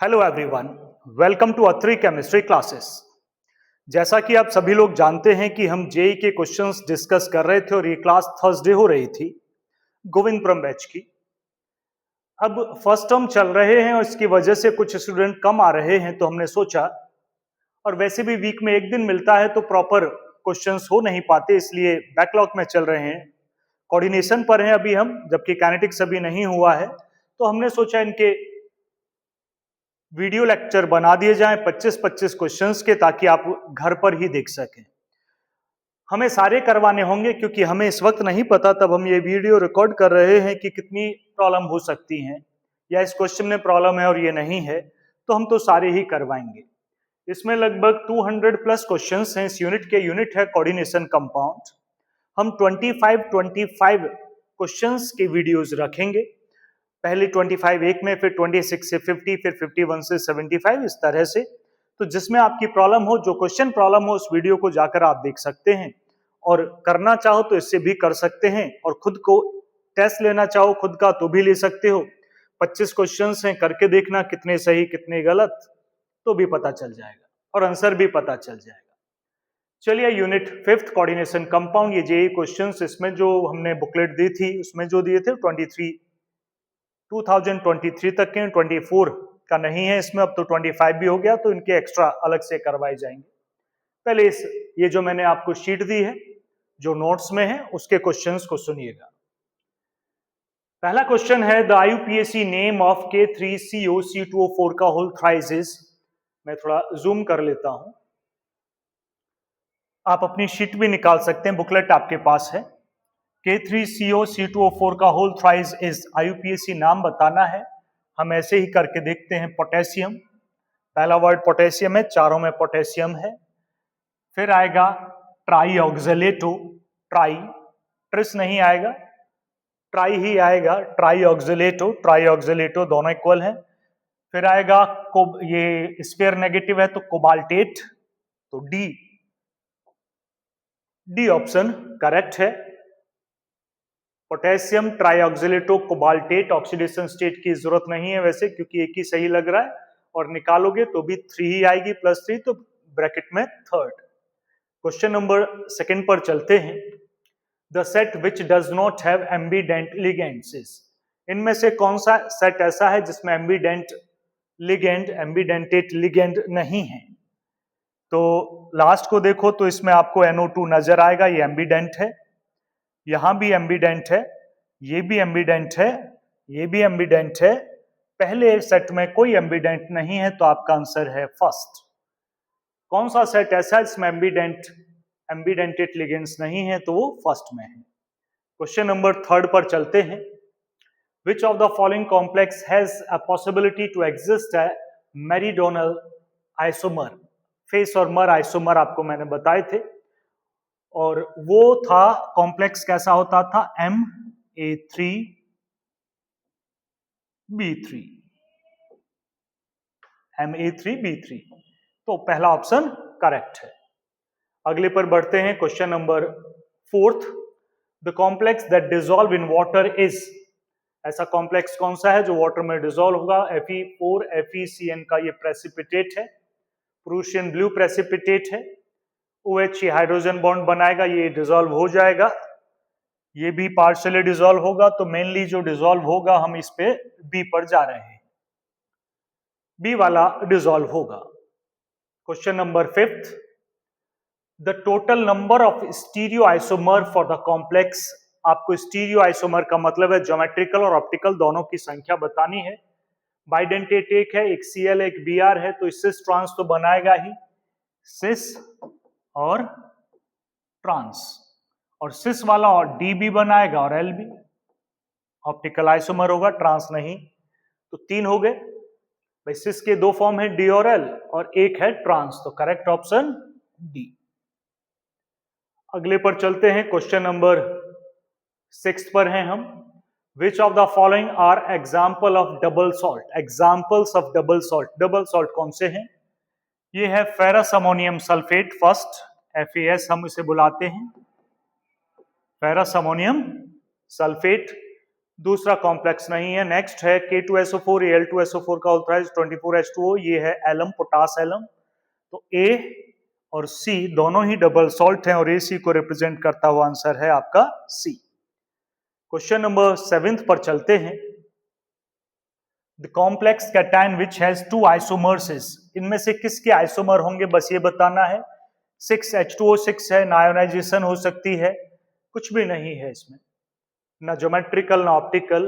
Hello everyone, welcome to Atri chemistry classes. जैसा कि आप सभी लोग जानते हैं कि हम जेई के क्वेश्चंस डिस्कस कर रहे थे और ये क्लास थर्सडे हो रही थी गोविंदपुरम बैच की। अब फर्स्ट टर्म चल रहे हैं और इसकी वजह से कुछ स्टूडेंट कम आ रहे हैं, तो हमने सोचा, और वैसे भी वीक में एक दिन मिलता है तो प्रॉपर क्वेश्चंस हो नहीं पाते, इसलिए बैकलॉग में चल रहे हैं। कोऑर्डिनेशन पर हैं अभी हम, जबकि काइनेटिक्स अभी नहीं हुआ है, तो हमने सोचा इनके वीडियो लेक्चर बना दिए जाएं 25-25 क्वेश्चंस के, ताकि आप घर पर ही देख सकें। हमें सारे करवाने होंगे क्योंकि हमें इस वक्त नहीं पता, तब हम ये वीडियो रिकॉर्ड कर रहे हैं कि कितनी प्रॉब्लम हो सकती हैं, या इस क्वेश्चन में प्रॉब्लम है और ये नहीं है, तो हम तो सारे ही करवाएंगे। इसमें लगभग 200 प्लस क्वेश्चंस हैं। इस यूनिट के यूनिट है कोऑर्डिनेशन कंपाउंड। हम 25 क्वेश्चंस के वीडियोस रखेंगे। पहले 25 एक में, फिर 26 से 50, फिर 51 से 75, इस तरह से। तो जिसमें आपकी प्रॉब्लम हो, जो क्वेश्चन प्रॉब्लम हो, उस वीडियो को जाकर आप देख सकते हैं, और करना चाहो तो इससे भी कर सकते हैं, और खुद को टेस्ट लेना चाहो खुद का तो भी ले सकते हो। 25 क्वेश्चंस हैं, करके देखना कितने सही कितने गलत, तो भी पता चल जाएगा और आंसर भी पता चल जाएगा। चलिए, यूनिट 5 कोऑर्डिनेशन कंपाउंड, ये जेईई क्वेश्चंस, इसमें जो हमने बुकलेट दी थी उसमें जो दिए थे 2023 तक के, 24 का नहीं है इसमें। अब तो 25 भी हो गया, तो इनके एक्स्ट्रा अलग से करवाए जाएंगे। पहले ये जो मैंने आपको शीट दी है जो नोट्स में है, उसके क्वेश्चंस को सुनिएगा। पहला क्वेश्चन है, the IUPAC name of K3COC2O4 का होल थ्राइस इज। मैं थोड़ा जूम कर लेता हूं, आप अपनी शीट भी निकाल सकते हैं, बुकलेट आपके पास है। K3COC2O4 का होल थ्राइस इज, IUPAC नाम बताना है। हम ऐसे ही करके देखते हैं। पोटेशियम, पहला वर्ड पोटेशियम है, चारों में पोटेशियम है। फिर आएगा ट्राई ऑक्जेलेटो, ट्राई, ट्रिस नहीं आएगा, ट्राई ही आएगा, ट्राई ऑक्जेलेटो दोनों इक्वल है। फिर आएगा ये स्फीयर नेगेटिव है तो कोबाल्टेट, तो डी ऑप्शन करेक्ट है। पोटेशियम ट्राईऑक्सिलेटो कोबाल्टेट, ऑक्सीडेशन स्टेट की जरूरत नहीं है वैसे, क्योंकि एक ही सही लग रहा है, और निकालोगे तो भी 3 ही आएगी, +3, तो ब्रैकेट में थर्ड। क्वेश्चन नंबर सेकंड पर चलते हैं। The set which does not have ambidentate ligands is, इनमें से कौन सा सेट ऐसा है जिसमें एम्बीडेंटेट लिगेंड नहीं है? तो लास्ट को देखो तो इसमें आपको NO2 नजर आएगा, ये एम्बीडेंट है। यहां भी एम्बीडेंट है, ये भी एम्बीडेंट है, ये भी एम्बीडेंट है। पहले सेट में कोई एम्बीडेंट नहीं है, तो आपका आंसर है फर्स्ट। कौन सा सेट ऐसा है जिसमें एम्बीडेंटेड लिगेंड्स नहीं है? तो वो फर्स्ट में है। क्वेश्चन नंबर थर्ड पर चलते हैं। Which of the following complex has a possibility to exist a meridional isomer? Fac और मर आइसोमर आपको मैंने बताए थे, और वो था कॉम्प्लेक्स कैसा होता था? Ma3B3, Ma3B3, तो पहला ऑप्शन करेक्ट है। अगले पर बढ़ते हैं। Question number fourth, the complex that dissolve in water is, ऐसा कॉम्प्लेक्स कौन सा है जो वाटर में डिसॉल्व होगा? Fe4FeCN का ये प्रेसिपिटेट है, प्रूशियन ब्लू प्रेसिपिटेट है। OH हाइड्रोजन बॉन्ड बनाएगा, ये डिसॉल्व हो जाएगा, ये भी पार्शियली डिसॉल्व होगा, तो मेनली जो डिसॉल्व होगा, हम इस पे बी पर जा रहे हैं, बी वाला डिसॉल्व होगा। Question number fifth, the total number of stereo isomer for the complex, आपको स्टीरियो आइसोमर का मतलब है ज्योमेट्रिकल और ऑप्टिकल दोनों की संख्या बतानी है। बाइडेंटेट एक है, एक Cl एक Br है, तो सिस ट्रांस तो बनाएगा ही, सिस और ट्रांस, और सिस वाला और डी भी बनाएगा और एल भी। ऑप्टिकल आइसोमर होगा, ट्रांस नहीं, तो 3 हो गए भाई। सिस के 2 फॉर्म है, डी और एल, और एक है ट्रांस, तो करेक्ट ऑप्शन डी। अगले पर चलते हैं। क्वेश्चन नंबर 6 पर हैं हम। Which of the following are example of double salt? Examples of double salt, double salt कौन से हैं? ये है ferrous ammonium sulphate, first, FeS हम इसे बुलाते हैं, फेरस अमोनियम सल्फेट। दूसरा कॉम्प्लेक्स नहीं है। नेक्स्ट है K2SO4 Al2SO4 का ऑल्थराइज 24H2O, ये है एलम, पोटास एलम। तो A और C दोनों ही डबल सॉल्ट हैं और AC को रिप्रेजेंट करता हुआ आंसर है आपका C। क्वेश्चन नंबर 7 पर चलते हैं। The complex cation which has 2 isomers is, इनमें से किसके आइसोमर होंगे बस ये बताना है। 6H2O6 है, ना आयोनाइजेशन हो सकती है, कुछ भी नहीं है इसमें, ना ज्योमेट्रिकल ना ऑप्टिकल।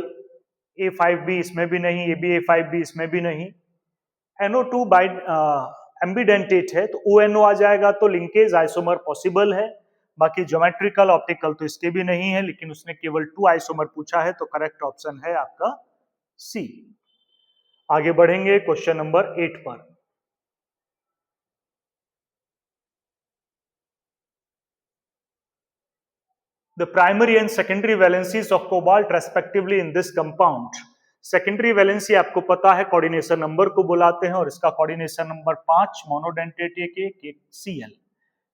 A5B इसमें भी नहीं, ये भी A5B इसमें भी नहीं। NO2 बाई एम्बिडेंटेट है तो ONO आ जाएगा, तो लिंकेज आइसोमर पॉसिबल है। बाकी ज्योमेट्रिकल ऑप्टिकल तो इसके भी नहीं है, लेकिन उसने केवल 2 आइसोमर पूछा है, तो करेक्ट ऑप्शन है आपका C। आगे बढ़ेंगे क्वेश्चन नंबर 8 पर। The primary and secondary valencies of cobalt respectively in this compound. Secondary valency आपको पता है कोऑर्डिनेशन नंबर को बुलाते हैं, और इसका कोऑर्डिनेशन नंबर 5 मोनोडेंटेट एक Cl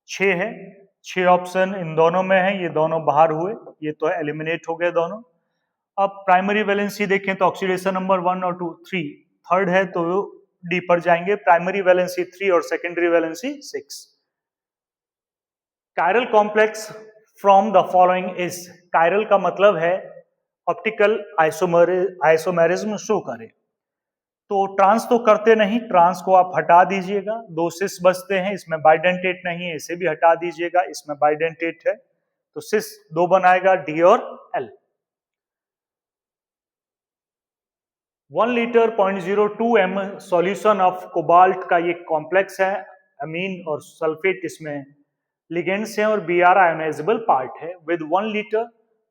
6 है। 6 ऑप्शन इन दोनों में है, ये दोनों बाहर हुए, ये तो एलिमिनेट हो गए दोनों। अब प्राइमरी वैलेंसी देखें तो ऑक्सीडेशन नंबर 1 और 2 3, थर्ड है तो डी पर जाएंगे। प्राइमरी वैलेंसी 3 और secondary valency 6। Chiral complex from the following is, chiral का मतलब है ऑप्टिकल आइसोमेरिज्म शो करे। तो ट्रांस तो करते नहीं, ट्रांस को आप हटा दीजिएगा, 2 सिस बचते हैं, इसमें बाइडेंटेट नहीं है, इसे भी हटा दीजिएगा, इसमें बाइडेंटेट है, तो सिस 2 बनाएगा, डी और L. 1 litre 0.02 m solution of cobalt का ये कॉम्प्लेक्स है, अमीन और सल्फेट इसमें लिगेंड्स हैं और Br आयोनाइजेबल पार्ट है। With 1 litre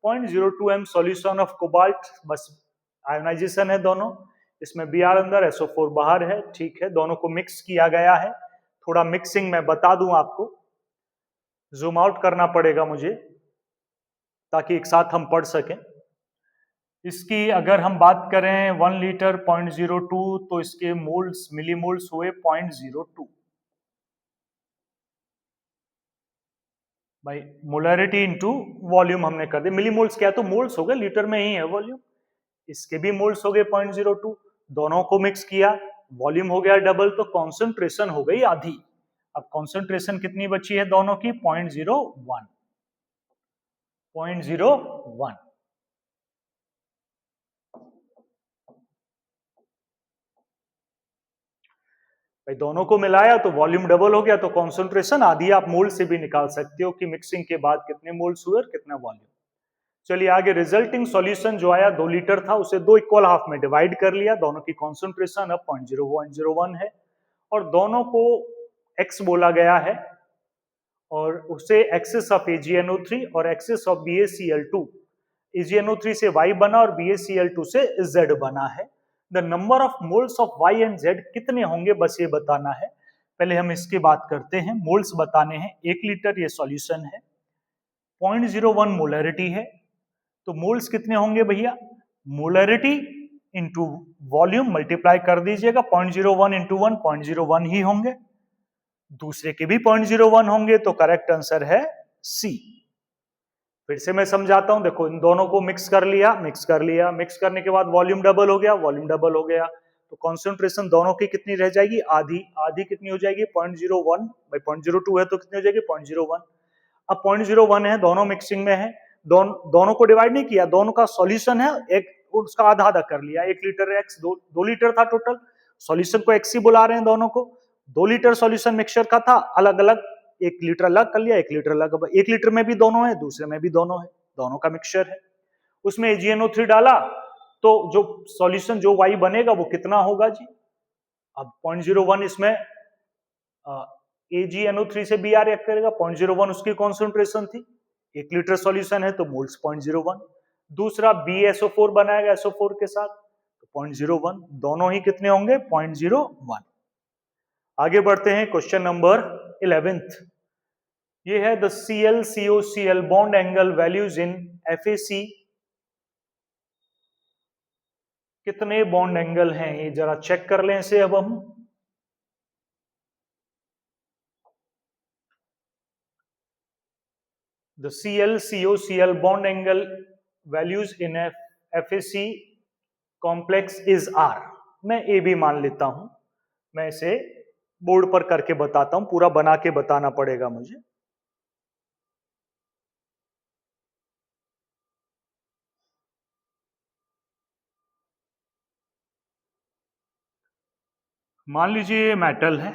0.02 m solution of cobalt, बस आयोनाइजेशन है दोनों, इसमें Br अंदर SO4 बाहर है, ठीक है। दोनों को मिक्स किया गया है, थोड़ा मिक्सिंग मैं बता दूं आपको, जूम आउट करना पड़ेगा मुझे ताकि एक साथ हम पढ़ सकें। इसकी अगर हम बात करें 1 लीटर 0.02, तो इसके मोल्स मिलीमोल्स हुए 0.02। भाई मोलरिटी इनटू वॉल्यूम हमने कर दिया, मिलीमोल्स क्या है तो मोल्स हो गए, लीटर में ही है वॉल्यूम। इसके भी मोल्स हो गए 0.02, दोनों को मिक्स किया, वॉल्यूम हो गया डबल, तो कॉन्सेंट्रेशन हो गई आधी। अब कॉन्सेंट्रेशन कितनी बची है दोनों की? 0.01। भाई दोनों को मिलाया तो वॉल्यूम डबल हो गया, तो कॉन्सेंट्रेशन आधी। आप मोल से भी निकाल सकते हो कि मिक्सिंग के बाद कितने मोल्स हुए और कितना वॉल्यूम। चलिए आगे, रिजल्टिंग सॉल्यूशन जो आया 2 लीटर था, उसे 2 इक्वल हाफ में डिवाइड कर लिया, दोनों की कॉन्सेंट्रेशन अब 0.01 है, और दोनों को x बोला गया है, और उसे एक्सेस ऑफ AgNO3 और एक्सेस ऑफ BaCl2, AgNO3 से Y बना और BaCl2 से Z बना है। The number of moles of Y and Z कितने होंगे बस ये बताना है। पहले हम इसकी बात करते हैं, मोल्स बताने हैं। 1 लीटर ये सॉल्यूशन है, 0.01 मोलरिटी है, तो मोल्स कितने होंगे भैया? मोलरिटी इंटू वॉल्यूम मल्टीप्लाई कर दीजिएगा, 0.01 इंटू 1 0.01 ही होंगे, दूसरे के भी 0.01 होंगे, तो करेक्ट आंसर है सी। फिर से मैं समझाता हूं, देखो इन दोनों को मिक्स कर लिया, मिक्स करने के बाद वॉल्यूम डबल हो गया, तो कॉन्सेंट्रेशन दोनों की कितनी रह जाएगी? आधी कितनी हो जाएगी? 0.01 भाई 0.02 है तो कितनी हो जाएगी? 0.01। अब 0.01 है, दोनों मिक्सिंग में है, दोनों को डिवाइड नहीं किया, दोनों का सॉल्यूशन है, एक उसका आधा आधा कर लिया, 1 लीटर x, 2 लीटर था टोटल, सॉल्यूशन को x ही बुला रहे हैं दोनों को। 2 लीटर सॉल्यूशन मिक्सचर का था, अलग अलग 1 लीटर अलग कर लिया, 1 लीटर अलग। 1 लीटर में भी दोनों है, दूसरे में भी दोनों है, दोनों का मिक्सचर है। उसमें AgNO3 डाला तो जो सॉल्यूशन जो Y बनेगा वो कितना होगा जी? अब 0.01 इसमें AgNO3 से Br रिएक्ट करेगा, 0.01 उसकी कॉन्सेंट्रेशन थी, 1 लीटर सॉल्यूशन है तो मोल्स 0.01। दूसरा BSO4 बनाएगा SO4 के साथ, तो 0.01, दोनों ही कितने होंगे? 0.01। आगे बढ़ते हैं क्वेश्चन नंबर 11th। ये है the Cl-COCl bond angle values in FAC। कितने बॉन्ड एंगल हैं ये जरा चेक कर लें इसे। अब हम the Cl-COCl bond angle values in FAC complex is R, मैं ए भी मान लेता हूं, मैं इसे बोर्ड पर करके बताता हूं, पूरा बना के बताना पड़ेगा मुझे। मान लीजिए ये मेटल है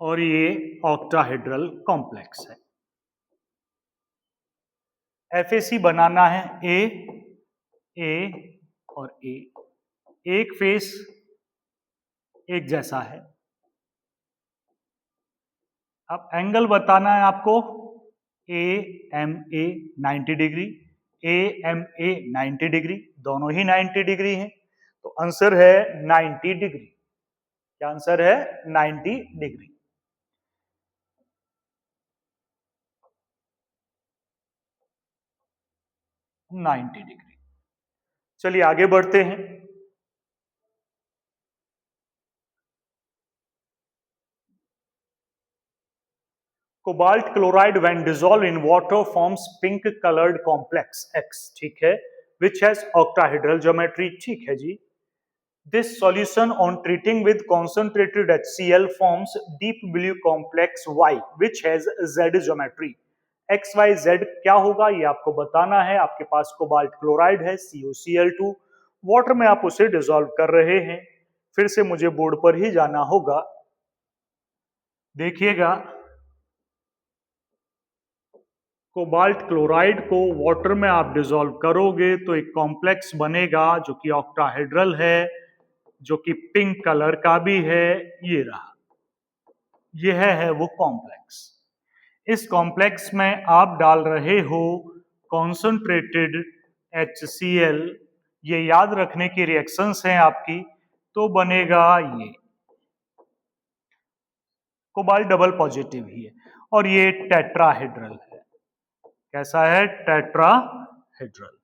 और ये ऑक्टाहेड्रल कॉम्प्लेक्स है। FAC बनाना है ए और ए, एक फेस एक जैसा है। अब एंगल बताना है आपको, AMA 90 डिग्री, AMA 90 डिग्री, दोनों ही 90 डिग्री हैं, तो आंसर है 90 डिग्री। क्या आंसर है? 90 डिग्री। चलिए आगे बढ़ते हैं। Cobalt chloride when dissolve in water forms pink coloured complex X, ठीक है, विच हैज ऑक्टाहेड्रल ज्योमेट्री, ठीक है जी। This solution on treating with concentrated HCl forms deep blue complex Y which has Z geometry. X, Y, Z क्या होगा ये आपको बताना है। आपके पास कोबाल्ट क्लोराइड है CuCl2, वाटर में आप उसे डिसॉल्व कर रहे हैं। फिर से मुझे बोर्ड पर ही जाना होगा। देखिएगा, कोबाल्ट क्लोराइड को वाटर में आप डिसॉल्व करोगे तो एक कॉम्प्लेक्स बनेगा जो कि ऑक्टाहेड्रल है, जो कि पिंक कलर का भी है। ये रहा, यह है वो कॉम्प्लेक्स। इस कॉम्प्लेक्स में आप डाल रहे हो कॉन्सेंट्रेटेड HCl, ये याद रखने की रिएक्शंस हैं आपकी, तो बनेगा ये कोबाल्ट डबल पॉजिटिव ही है और ये टेट्राहेड्रल है। कैसा है? टेट्राहेड्रल।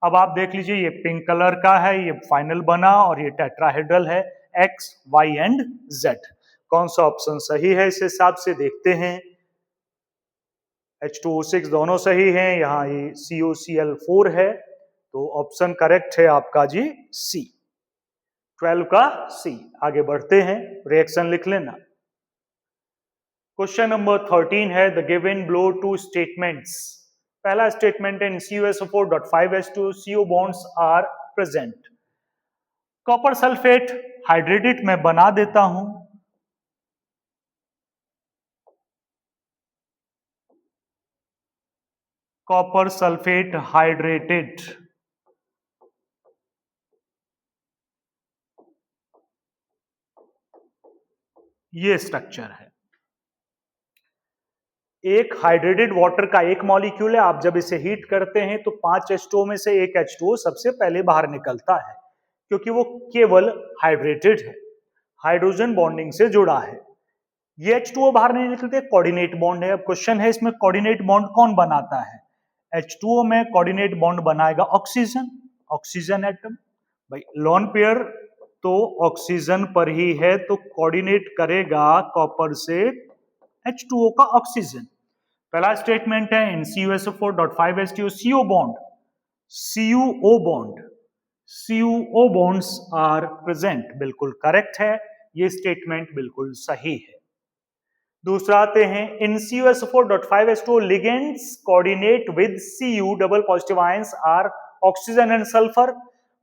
अब आप देख लीजिए, ये पिंक कलर का है, ये फाइनल बना और ये टेट्राहेड्रल है, X, Y एंड Z। कौन सा ऑप्शन सही है इस हिसाब से देखते हैं। H2O6 दोनों सही हैं, यहां ये CuCl4 है, तो ऑप्शन करेक्ट है आपका जी C, 12 का C। आगे बढ़ते हैं, रिएक्शन लिख लेना। क्वेश्चन नंबर 13 है the given below two statements. पहला स्टेटमेंट है CuSO4.5H2 CO bonds are present. Copper sulphate hydrated में बना देता हूं, कॉपर सल्फेट हाइड्रेटेड, ये स्ट्रक्चर है। एक हाइड्रेटेड वाटर का एक मॉलिक्यूल है, आप जब इसे हीट करते हैं तो 5 H2O में से एक H2O सबसे पहले बाहर निकलता है, क्योंकि वो केवल हाइड्रेटेड है, हाइड्रोजन बॉन्डिंग से जुड़ा है। ये H2O बाहर नहीं निकलते, कोऑर्डिनेट बॉन्ड है। अब क्वेश्चन है इसमें कोऑर्डिनेट बॉन्ड कौन बनाता है? H2O में कोऑर्डिनेट बॉन्ड बनाएगा ऑक्सीजन, ऑक्सीजन एटम। भाई लोन पेयर तो ऑक्सीजन पर ही है, तो कोऑर्डिनेट करेगा कॉपर से H2O का ऑक्सीजन। पहला स्टेटमेंट है in CuSO4.5H2 CO bond, CuO bond, CuO bonds are present, बिल्कुल करेक्ट है, ये स्टेटमेंट बिल्कुल सही है। दूसरा आते हैं in CuSO4.5H2 ligands coordinate with Cu double positive ions are oxygen and sulphur.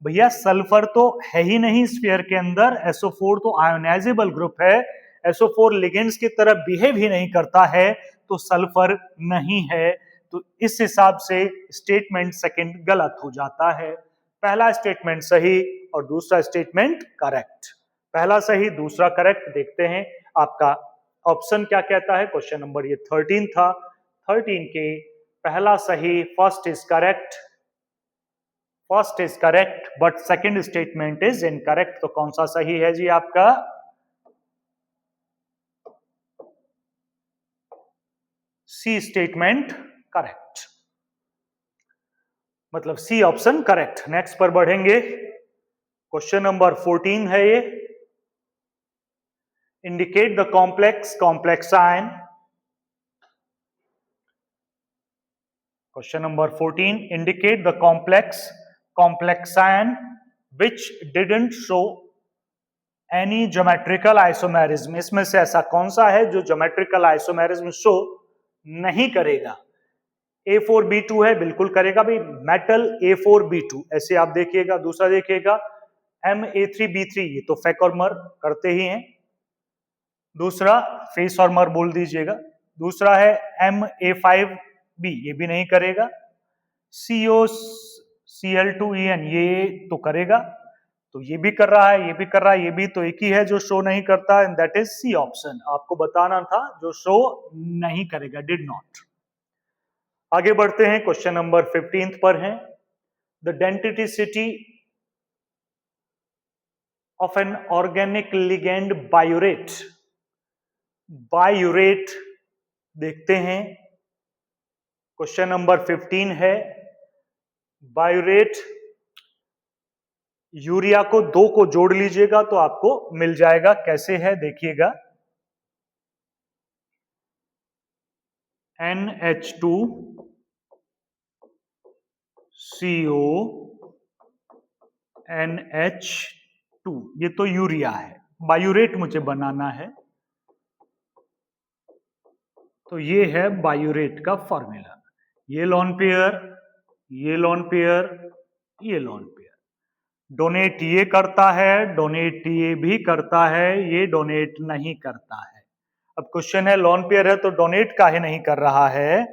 भैया सल्फर तो है ही नहीं स्फीयर के अंदर, SO4 तो आयोनाइजेबल ग्रुप है, SO4 लिगेंड्स की तरह बिहेव ही नहीं करता है, तो सल्फर नहीं है। तो इस हिसाब से स्टेटमेंट सेकंड गलत हो जाता है। पहला स्टेटमेंट सही और दूसरा स्टेटमेंट करेक्ट। पहला सही दूसरा करेक्ट। देखते हैं आपका ऑप्शन क्या कहता है। क्वेश्चन नंबर ये 13 था, 13 के पहला सही, first is correct, first is correct but second statement is incorrect. तो कौन सा सही है जी आपका? सी स्टेटमेंट करेक्ट, मतलब सी ऑप्शन करेक्ट। नेक्स्ट पर बढ़ेंगे, क्वेश्चन नंबर 14 है ये। indicate the complex ion. Question number 14, indicate the complex ion which didn't show any geometrical isomerism. इसमें से ऐसा कौन सा है जो geometrical isomerism शो नहीं करेगा? A4B2 है, बिल्कुल करेगा भाई, मेटल A4B2, ऐसे आप देखिएगा। दूसरा देखिएगा Ma3B3, ये तो फेक और मर करते ही हैं। दूसरा फेस और मर बोल दीजिएगा। दूसरा है Ma5B, ये भी नहीं करेगा। COCl2En, ये तो करेगा, तो ये भी कर रहा है, ये भी कर रहा है, ये भी, तो एक ही है जो शो नहीं करता, and that is C option. आपको बताना था जो शो नहीं करेगा, डिड नॉट। आगे बढ़ते हैं, क्वेश्चन नंबर 15 पर है। The density of an organic ligand biuret. Biuret देखते हैं, क्वेश्चन नंबर 15 है। बायोरेट, यूरिया को 2 को जोड़ लीजिएगा तो आपको मिल जाएगा। कैसे है देखिएगा, NH2CO NH2, ये तो यूरिया है। बायोरेट मुझे बनाना है, तो ये है बायोरेट का फॉर्मूला। ये लोन पेयर, ये लोन पेयर, ये लोन पेयर। डोनेट ये करता है, डोनेट ये भी करता है, ये डोनेट नहीं करता है। अब क्वेश्चन है लोन पेयर है तो डोनेट काहे नहीं कर रहा है?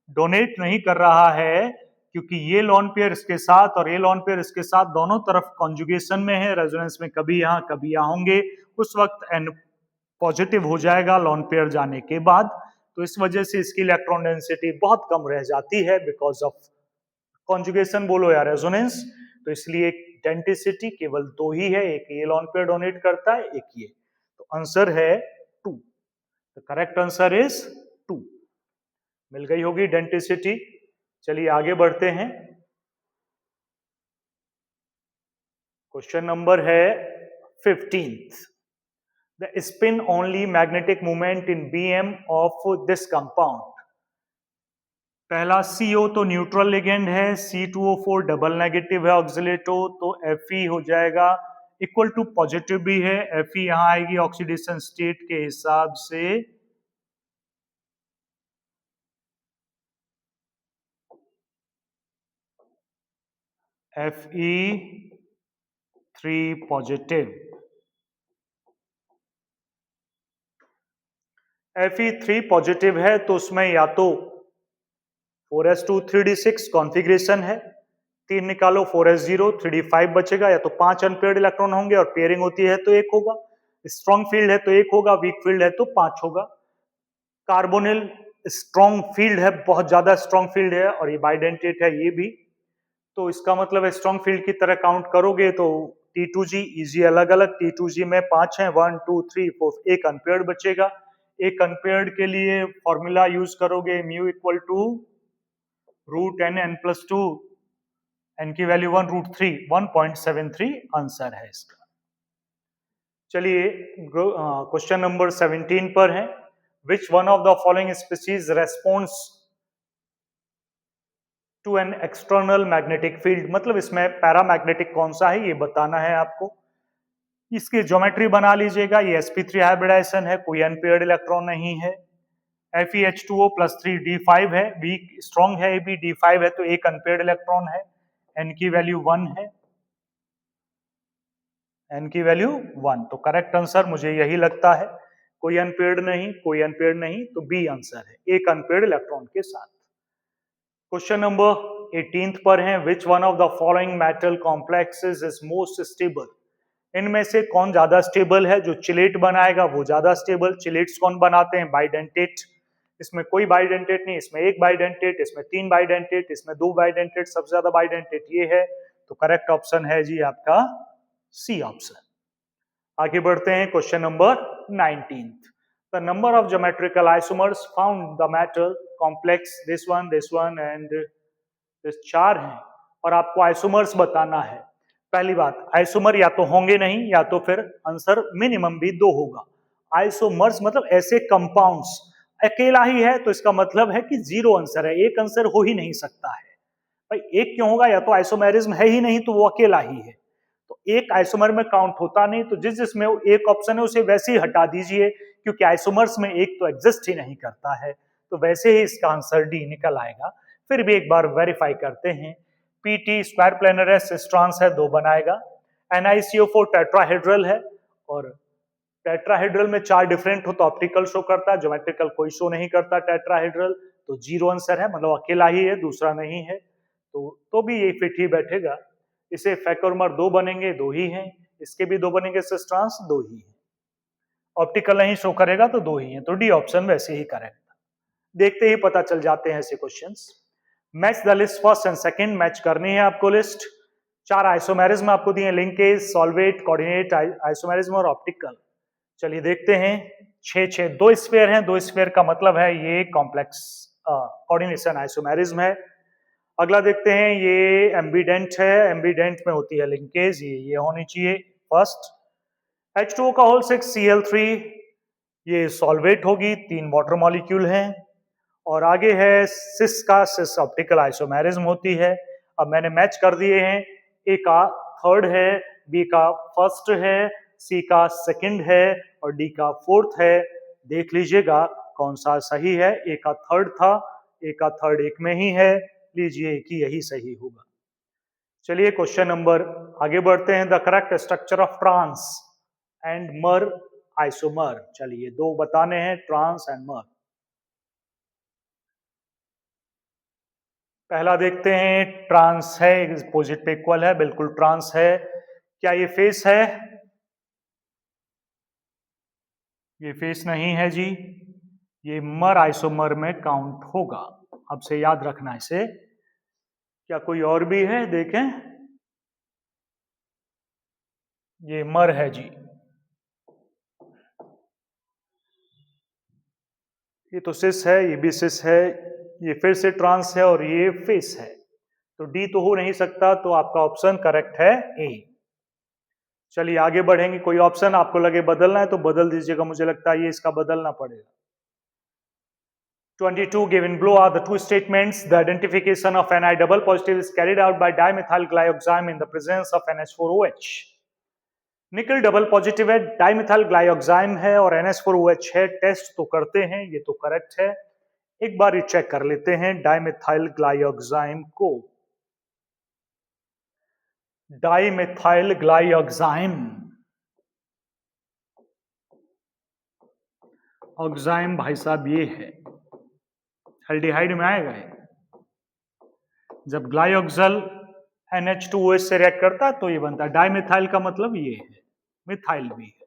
डोनेट नहीं कर रहा है क्योंकि ये लोन पेयर इसके साथ और ये लोन पेयर इसके साथ दोनों तरफ कॉन्जुगेशन में है, रेजोनेंस में कभी यहां कभी यहां होंगे, उस वक्त N पॉजिटिव हो जाएगा लोन पेयर जाने के बाद, तो इस वजह से इसकी इलेक्ट्रॉन डेंसिटी बहुत कम रह जाती है बिकॉज ऑफ कॉन्जुगेशन बोलो या रेजोनेंस। तो इसलिए डेंसिटी केवल 2 ही है, एक ये लोन पेयर डोनेट करता है, एक ये, तो आंसर है 2। The correct answer is 2। मिल गई होगी डेंसिटी। चलिए आगे बढ़ते हैं, क्वेश्चन नंबर है 15th। The spin only magnetic movement in BM of this compound. पहला CO तो न्यूट्रल लिगेंड है, C2O4 डबल नेगेटिव है ऑक्सिलेटो, तो Fe हो जाएगा इक्वल टू पॉजिटिव भी है, Fe यहां आएगी ऑक्सीडेशन स्टेट के हिसाब से, Fe3 पॉजिटिव। Fe3 पॉजिटिव है तो उसमें या तो 4s2 3d6 कॉन्फ़िगरेशन है, 3 निकालो 4s0 3d5 बचेगा, या तो 5 अनपेयर्ड इलेक्ट्रॉन होंगे और पेयरिंग होती है तो 1 होगा, स्ट्रॉन्ग फील्ड है तो 1 होगा, वीक फील्ड है तो 5 होगा। कार्बोनिल स्ट्रॉन्ग फील्ड है, बहुत ज्यादा स्ट्रॉन्ग फील्ड है, और ये बाइडेंटेट है ये भी, तो इसका मतलब स्ट्रॉन्ग फील्ड की तरह काउंट करोगे तो T2G इजी अलग अलग, T2G में 5 है, 1 2 3 4, एक अनपेयर्ड बचेगा। एक अनपेयर्ड के लिए फॉर्मूला यूज करोगे mu equal to √n+2, n की वैल्यू 1√3, 1.73 आंसर है इसका। चलिए क्वेश्चन नंबर 17 पर है। Which one of the following species response to an external magnetic field, मतलब इसमें पैरामैग्नेटिक कौन सा है ये बताना है आपको। इसकी ज्योमेट्री बना लीजिएगा, ये sp3 हाइब्रिडाइजेशन है, कोई अनपेयर्ड इलेक्ट्रॉन नहीं है। FeH2O + 3d5 है, वीक स्ट्रॉन्ग है, भी d5 है तो एक अनपेयर्ड इलेक्ट्रॉन है, n की वैल्यू 1 है, n की वैल्यू 1, तो करेक्ट आंसर मुझे यही लगता है, कोई अनपेयर्ड नहीं, कोई अनपेयर्ड नहीं, तो बी आंसर है, एक अनपेयर्ड इलेक्ट्रॉन के साथ। क्वेश्चन नंबर 18 पर है। Which one of the following metal complexes is most stable. इनमें से कौन ज्यादा स्टेबल है? जो चिलेट बनाएगा वो ज्यादा स्टेबल। चिलेट्स कौन बनाते हैं? बाइडेंटेट। इसमें कोई बाइडेंटेट नहीं, इसमें एक बाइडेंटेट, इसमें 3 बाइडेंटेट, इसमें 2 बाइडेंटेट, सबसे ज्यादा बाइडेंटेट ये है, तो करेक्ट ऑप्शन है जी आपका सी ऑप्शन। आगे बढ़ते हैं, question number 19। The number of geometrical isomers found the metal complex, this one and this 4 हैं, और आपको आइसोमर्स बताना है। पहली बात, आइसोमर या तो होंगे नहीं, या तो फिर आंसर मिनिमम भी 2 होगा। आइसोमर्स मतलब ऐसे कंपाउंड्स, अकेला ही है तो इसका मतलब है कि जीरो आंसर है, एक आंसर हो ही नहीं सकता है। भाई एक क्यों होगा, या तो आइसोमेरिज्म है ही नहीं तो वो अकेला ही है, तो एक आइसोमर में काउंट होता नहीं, तो जिसमें एक ऑप्शन है उसे वैसे ही हटा दीजिए, क्योंकि आइसोमर्स में एक तो एग्जिस्ट ही नहीं करता है, तो वैसे ही इसका आंसर डी निकल आएगा। फिर भी एक बार वेरीफाई करते हैं। पीटी स्क्वायर प्लेनर है, सिस ट्रांस है, 2 बनाएगा। NiCO4 टेट्राहेड्रल है, और टेट्राहेड्रल में 4 डिफरेंट हो तो ऑप्टिकल शो करता है, ज्योमेट्रिकल कोई शो नहीं करता टेट्राहेड्रल, तो जीरो आंसर है, मतलब अकेला ही है, दूसरा नहीं है, तो भी ये फिट ही बैठेगा। इसे फेकोमर 2 बनेंगे, 2 ही हैं, इसके भी 2 बनेंगे, सिस ट्रांस 2 ही है, ऑप्टिकल नहीं शो करेगा तो 2 ही है, तो डी ऑप्शन वैसे ही करेक्ट। देखते ही पता चल जाते हैं ऐसे questions. Match the list first and second, match करनी है आपको लिस्ट। 4 आइसोमेरिज्म आपको दिए, लिंकेज, सॉल्वेट, कोऑर्डिनेट आइसोमेरिज्म और ऑप्टिकल। चलिए देखते हैं। 6 2 स्फीयर हैं, 2 स्फीयर का मतलब है ये कॉम्प्लेक्स कोऑर्डिनेशन आइसोमेरिज्म है। अगला देखते हैं, ये एम्बिडेंट है, एम्बिडेंट में होती है लिंकेज, ये होनी चाहिए फर्स्ट। H2O का होल 6 Cl3, ये सॉल्वेट होगी, 3 वाटर मॉलिक्यूल हैं। और आगे है सिस का, सिस ऑप्टिकल आइसोमेरिज्म होती है। अब मैंने मैच कर दिए हैं, ए का थर्ड है, बी का फर्स्ट है, सी का सेकंड है और डी का फोर्थ है। देख लीजिएगा कौन सा सही है। ए का थर्ड था, ए का थर्ड एक में ही है, लीजिए कि यही सही होगा। चलिए क्वेश्चन नंबर आगे बढ़ते हैं। The correct structure of trans and mer isomer. चलिए 2 बताने हैं, ट्रांस एंड मर। पहला देखते हैं, ट्रांस है, अपोजिट पे इक्वल है, बिल्कुल ट्रांस है। क्या ये फेस है? ये फेस नहीं है जी, ये मर आइसोमर में काउंट होगा। अब से याद रखना इसे। क्या कोई और भी है? देखें, ये मर है जी, ये तो सिस है, ये भी सिस है, ये फिर से ट्रांस है और ये फेस है, तो डी तो हो नहीं सकता, तो आपका ऑप्शन करेक्ट है ए। चलिए आगे बढ़ेंगे। कोई ऑप्शन आपको लगे बदलना है तो बदल दीजिएगा, मुझे लगता है ये इसका बदलना पड़ेगा। 22 given below are the two statements. The identification of Ni double positive is carried out by dimethyl glyoxime in the presence of NH4OH. निकल डबल पॉजिटिव है, डाइमिथाइल ग्लाइऑक्साइम है और NH4OH है। टेस्ट तो करते हैं, ये तो करेक्ट है। एक बार ये चेक कर लेते हैं डाइमिथाइल ग्लाइऑक्साइम को। डाइमिथाइल ग्लाइऑक्साइम, ऑक्साइम भाई साहब ये है, एल्डिहाइड में आएगा ये। जब ग्लाइऑक्सल NH2OH से रिएक्ट करता है तो ये बनता है। डाइमिथाइल का मतलब ये है, मिथाइल भी है।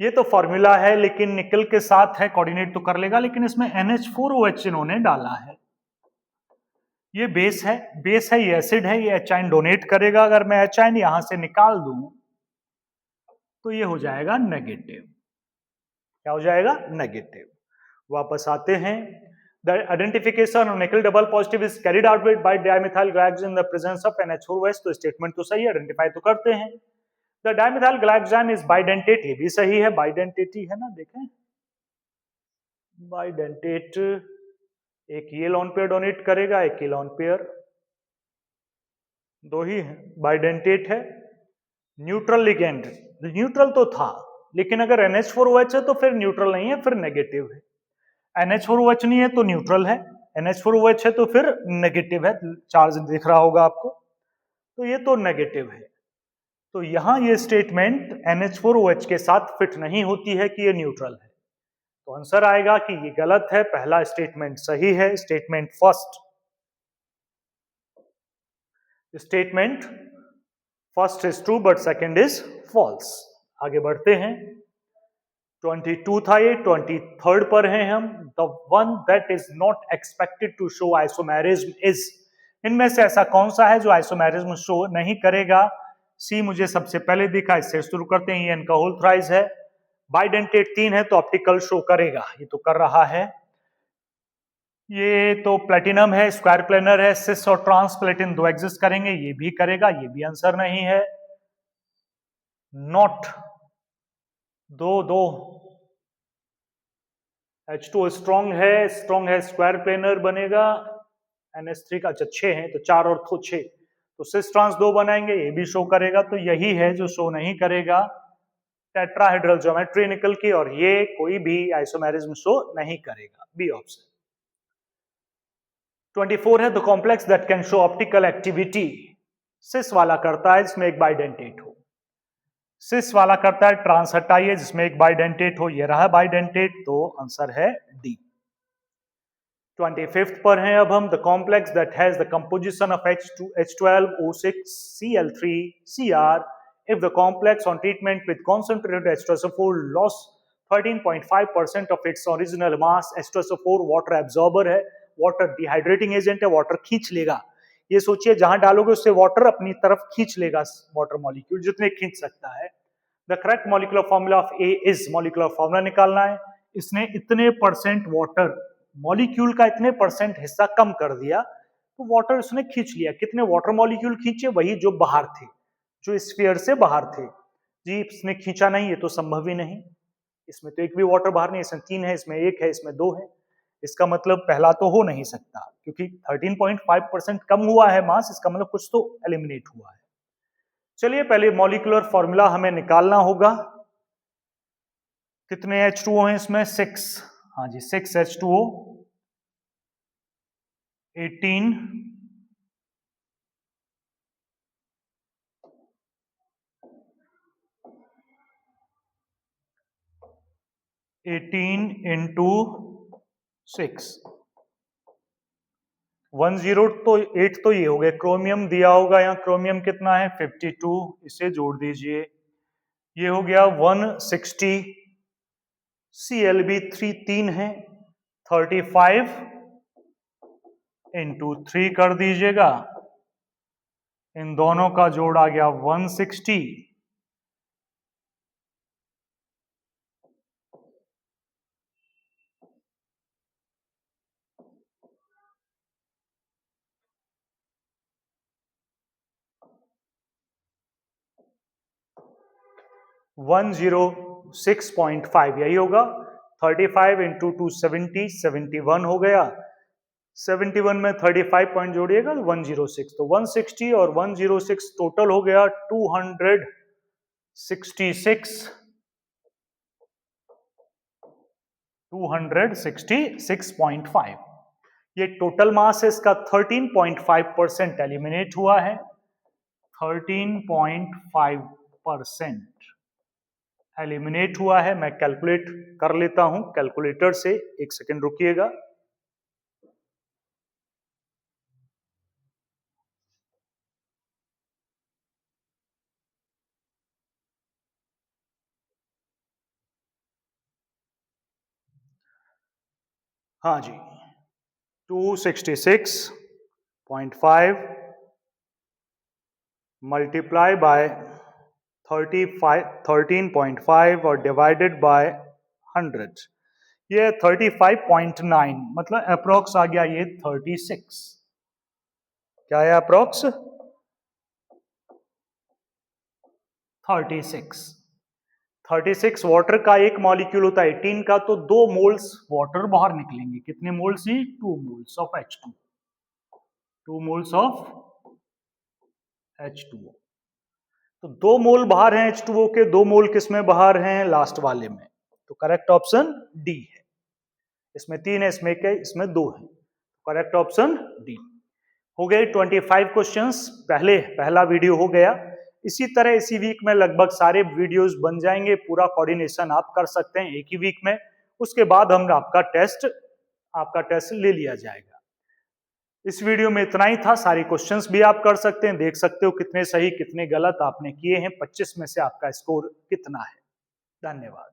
ये तो फॉर्मूला है, लेकिन निकल के साथ है, कोऑर्डिनेट तो कर लेगा, लेकिन इसमें NH4OH इन्होंने डाला है। ये बेस है, बेस है, ये एसिड है, ये एचाइन डोनेट करेगा। अगर मैं एचाइन यहां से निकाल दूं तो ये हो जाएगा नेगेटिव। क्या हो जाएगा? नेगेटिव। वापस आते हैं। The identification of nickel double positive is carried out by dimethyl glyoxime in the presence of NH4OH। तो स्टेटमेंट तो सही है, आइडेंटिफाई तो करते हैं। The dimethyl glyoxime is bidentate, ये भी सही है, bidentate ही है ना, देखें bidentate, एक ये लोन पेयर डोनेट करेगा, एक ये लोन पेयर, 2 ही है, bidentate है। न्यूट्रल लिगेंड, न्यूट्रल तो था, लेकिन अगर NH4OH है तो फिर न्यूट्रल नहीं है, फिर नेगेटिव है। NH4OH नहीं है तो न्यूट्रल है, NH4OH है तो फिर नेगेटिव है। चार्ज दिख रहा होगा आपको, तो ये तो नेगेटिव है। तो यहां ये स्टेटमेंट NH4OH के साथ फिट नहीं होती है कि ये न्यूट्रल है, तो आंसर आएगा कि ये गलत है। पहला स्टेटमेंट सही है, statement first, statement first is true but second is false. आगे बढ़ते हैं। 22 था ये, 23rd पर हैं हम। The one that is not expected to show isomerism is, इनमें से ऐसा कौन सा है जो आइसोमेरिज्म शो नहीं करेगा? सी मुझे सबसे पहले दिखा, इससे शुरू करते हैं। ये इनका होल थ्राइस है, बाइडेंटेट 3 है तो ऑप्टिकल शो करेगा, ये तो कर रहा है। ये तो प्लेटिनम है, स्क्वायर प्लेनर है, सिस और ट्रांस प्लेटिन 2 एग्जिस्ट करेंगे, ये भी करेगा, ये भी आंसर नहीं है। नॉट दो दो H2 स्ट्रॉन्ग है, स्क्वायर प्लेनर बनेगा। NH3 का, अच्छा 6 है तो 4 और 6, तो सिस ट्रांस 2 बनाएंगे, ये भी शो करेगा। तो यही है जो शो नहीं करेगा, टेट्राहेड्रल ज्योमेट्री निकल की, और ये कोई भी आइसोमेरिज्म शो नहीं करेगा, बी ऑप्शन। 24 है the complex that can show optical activity. Cis वाला करता है जिसमें एक बाइडेंटेट हो, सिस वाला करता है ट्रांसहटाइए जिसमें एक बाइडेंटेट हो, ये रहा बाइडेंटेट, तो आंसर है डी। 25th पर हैं अब हम, the complex that has the composition of H12O6Cl3Cr if the complex on treatment with concentrated H2SO4 lost 13.5% of its original mass। H2SO4 water absorber है, वाटर डिहाइड्रेटिंग एजेंट है, water खींच लेगा। ये सोचिए जहां डालोगे उससे वाटर अपनी तरफ खींच लेगा, वाटर मॉलिक्यूल जितने खींच सकता है। The correct molecular formula of A is, molecular formula निकालना है। इसने इतने परसेंट वाटर, मॉलिक्यूल का इतने परसेंट हिस्सा कम कर दिया, तो वाटर उसने खींच लिया। कितने वाटर मॉलिक्यूल खींचे? वही जो बाहर थे, जो स्फीयर से बाहर थे। जी इसने खींचा नहीं, ये तो संभव ही नहीं। इसमें तो एक भी वाटर बाहर नहीं, इसमें 3 है, इसमें 1 है, इसमें 2 है। इसका मतलब पहला तो हो नहीं सकता, क्योंकि 13.5% कम हुआ है मास, इसका मतलब कुछ तो एलिमिनेट हुआ है। चलिए पहले मॉलिक्यूलर फॉर्मूला हमें निकालना होगा। कितने H2O हैं इसमें? 6। हाँ जी 6 H2O, 18 इंटू 6, 10 तो 8 तो ये हो गए। क्रोमियम दिया होगा, यहाँ क्रोमियम कितना है? 52, इसे जोड़ दीजिए, ये हो गया 160। ClB3 3 है, 35 इंटू 3 कर दीजिएगा, इन दोनों का जोड़ आ गया 160। वन 106.5 यही होगा। 35 इंटू 270, 71 हो गया। 71 में 35 पॉइंट जोड़िएगा तो 106, तो 160 और 106 टोटल हो गया 266.5। ये टोटल मास है इसका। 13.5% एलिमिनेट हुआ है, 13.5% एलिमिनेट हुआ है। मैं कैलकुलेट कर लेता हूं कैलकुलेटर से, एक सेकंड रुकिएगा। हाँ जी 266.5 मल्टीप्लाई बाय 13.5 और डिवाइडेड बाय 100, ये 35.9, मतलब अप्रोक्स आ गया ये 36। क्या है अप्रोक्स? 36 वाटर का एक मॉलिक्यूल होता है 18 का, तो 2 मोल्स वाटर बाहर निकलेंगे। कितने moles he? 2 moles of H2, 2 moles of H2O। तो 2 मोल बाहर हैं H2O के, 2 मोल किसमें बाहर हैं? लास्ट वाले में। तो करेक्ट ऑप्शन डी है। इसमें 3 है, इसमें 1 है, इसमें 2 है। Correct option D. हो गए 25 क्वेश्चंस, पहला वीडियो हो गया। इसी तरह इसी वीक में लगभग सारे वीडियोस बन जाएंगे, पूरा कोऑर्डिनेशन आप कर सकते हैं एक ही वीक में। उसके बाद हम आपका टेस्ट ले लिया जाएगा। इस वीडियो में इतना ही था। सारे क्वेश्चंस भी आप कर सकते हैं, देख सकते हो कितने सही कितने गलत आपने किए हैं, 25 में से आपका स्कोर कितना है। धन्यवाद।